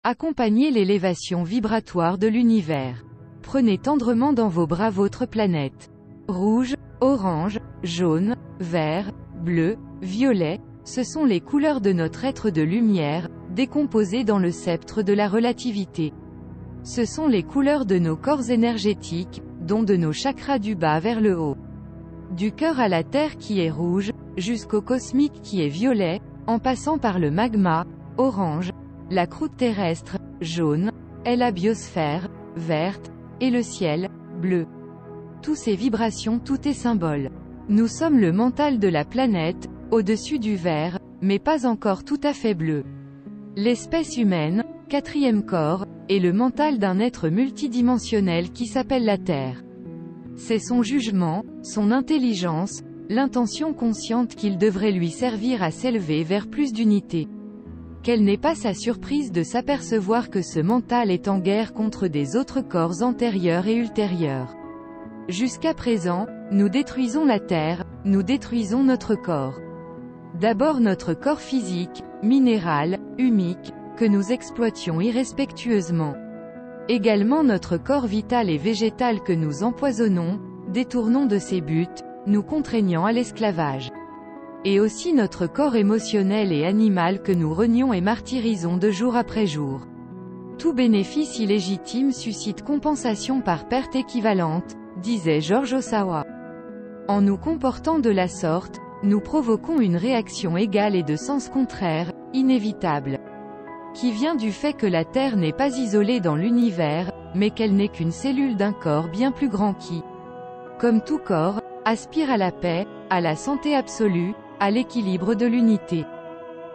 Accompagnez l'élévation vibratoire de l'univers. Prenez tendrement dans vos bras votre planète. Rouge, orange, jaune, vert, bleu, violet, ce sont les couleurs de notre être de lumière, décomposées dans le sceptre de la relativité. Ce sont les couleurs de nos corps énergétiques, dont de nos chakras du bas vers le haut. Du cœur à la terre qui est rouge, jusqu'au cosmique qui est violet, en passant par le magma, orange, la croûte terrestre, jaune, et la biosphère, verte, et le ciel, bleu. Tous ces vibrations, tout est symbole. Nous sommes le mental de la planète, au-dessus du vert, mais pas encore tout à fait bleu. L'espèce humaine, quatrième corps, est le mental d'un être multidimensionnel qui s'appelle la Terre. C'est son jugement, son intelligence, l'intention consciente qu'il devrait lui servir à s'élever vers plus d'unité. Quelle n'est pas sa surprise de s'apercevoir que ce mental est en guerre contre des autres corps antérieurs et ultérieurs. Jusqu'à présent, nous détruisons la Terre, nous détruisons notre corps. D'abord notre corps physique, minéral, humique, que nous exploitions irrespectueusement. Également notre corps vital et végétal que nous empoisonnons, détournons de ses buts, nous contraignant à l'esclavage. Et aussi notre corps émotionnel et animal que nous renions et martyrisons de jour après jour. Tout bénéfice illégitime suscite compensation par perte équivalente, disait George Osawa. En nous comportant de la sorte, nous provoquons une réaction égale et de sens contraire, inévitable. Qui vient du fait que la Terre n'est pas isolée dans l'univers, mais qu'elle n'est qu'une cellule d'un corps bien plus grand qui, comme tout corps, aspire à la paix, à la santé absolue, à l'équilibre de l'unité.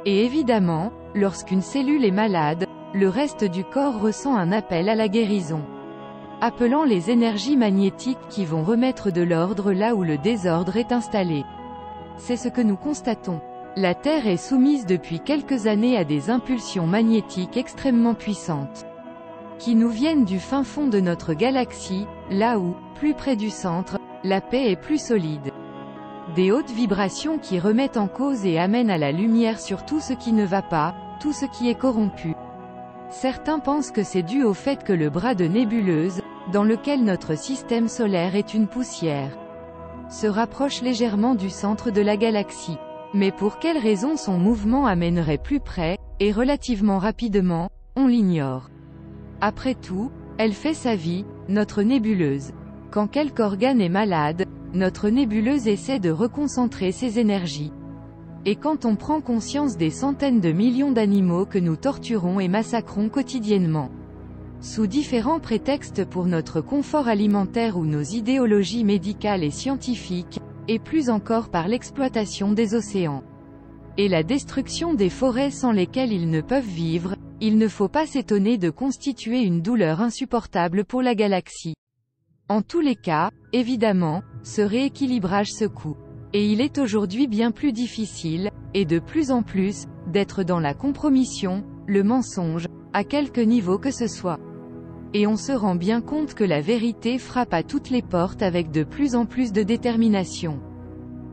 Et évidemment, lorsqu'une cellule est malade, le reste du corps ressent un appel à la guérison. Appelant les énergies magnétiques qui vont remettre de l'ordre là où le désordre est installé. C'est ce que nous constatons. La Terre est soumise depuis quelques années à des impulsions magnétiques extrêmement puissantes, qui nous viennent du fin fond de notre galaxie, là où, plus près du centre, la paix est plus solide. Des hautes vibrations qui remettent en cause et amènent à la lumière sur tout ce qui ne va pas, tout ce qui est corrompu. Certains pensent que c'est dû au fait que le bras de nébuleuse, dans lequel notre système solaire est une poussière, se rapproche légèrement du centre de la galaxie. Mais pour quelle raison son mouvement amènerait plus près, et relativement rapidement, on l'ignore. Après tout, elle fait sa vie, notre nébuleuse. Quand quelque organe est malade, notre nébuleuse essaie de reconcentrer ses énergies. Et quand on prend conscience des centaines de millions d'animaux que nous torturons et massacrons quotidiennement, sous différents prétextes pour notre confort alimentaire ou nos idéologies médicales et scientifiques, et plus encore par l'exploitation des océans, et la destruction des forêts sans lesquelles ils ne peuvent vivre, il ne faut pas s'étonner de constituer une douleur insupportable pour la galaxie. En tous les cas, évidemment, ce rééquilibrage secoue. Et il est aujourd'hui bien plus difficile, et de plus en plus, d'être dans la compromission, le mensonge, à quelque niveau que ce soit. Et on se rend bien compte que la vérité frappe à toutes les portes avec de plus en plus de détermination.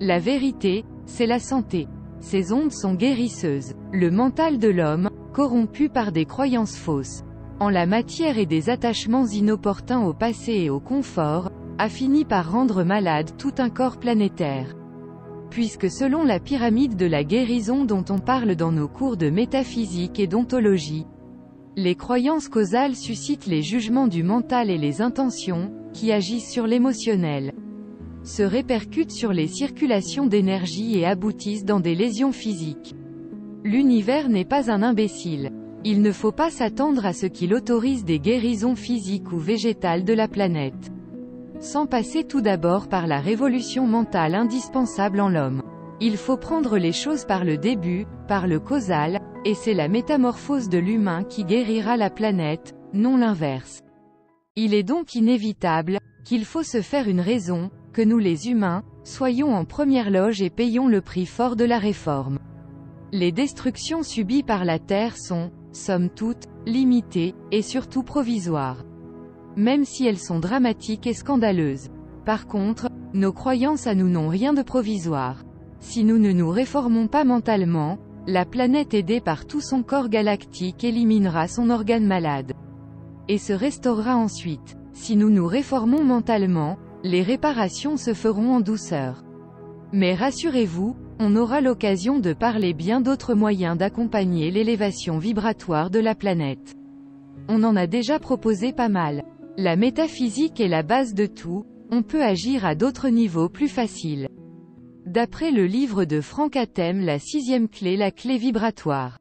La vérité, c'est la santé. Ces ondes sont guérisseuses. Le mental de l'homme, corrompu par des croyances fausses, en la matière et des attachements inopportuns au passé et au confort, a fini par rendre malade tout un corps planétaire. Puisque selon la pyramide de la guérison dont on parle dans nos cours de métaphysique et d'ontologie, les croyances causales suscitent les jugements du mental et les intentions, qui agissent sur l'émotionnel, se répercutent sur les circulations d'énergie et aboutissent dans des lésions physiques. L'univers n'est pas un imbécile. Il ne faut pas s'attendre à ce qu'il autorise des guérisons physiques ou végétales de la planète, sans passer tout d'abord par la révolution mentale indispensable en l'homme. Il faut prendre les choses par le début, par le causal, et c'est la métamorphose de l'humain qui guérira la planète, non l'inverse. Il est donc inévitable, qu'il faut se faire une raison, que nous les humains, soyons en première loge et payons le prix fort de la réforme. Les destructions subies par la Terre sont, somme toute, limitées, et surtout provisoires. Même si elles sont dramatiques et scandaleuses. Par contre, nos croyances à nous n'ont rien de provisoire. Si nous ne nous réformons pas mentalement, La planète aidée par tout son corps galactique éliminera son organe malade. Et se restaurera ensuite. Si nous nous réformons mentalement, les réparations se feront en douceur. Mais rassurez-vous, on aura l'occasion de parler bien d'autres moyens d'accompagner l'élévation vibratoire de la planète. On en a déjà proposé pas mal. La métaphysique est la base de tout, on peut agir à d'autres niveaux plus faciles. D'après le livre de Franck Hatem, la 6e clé, la clé vibratoire.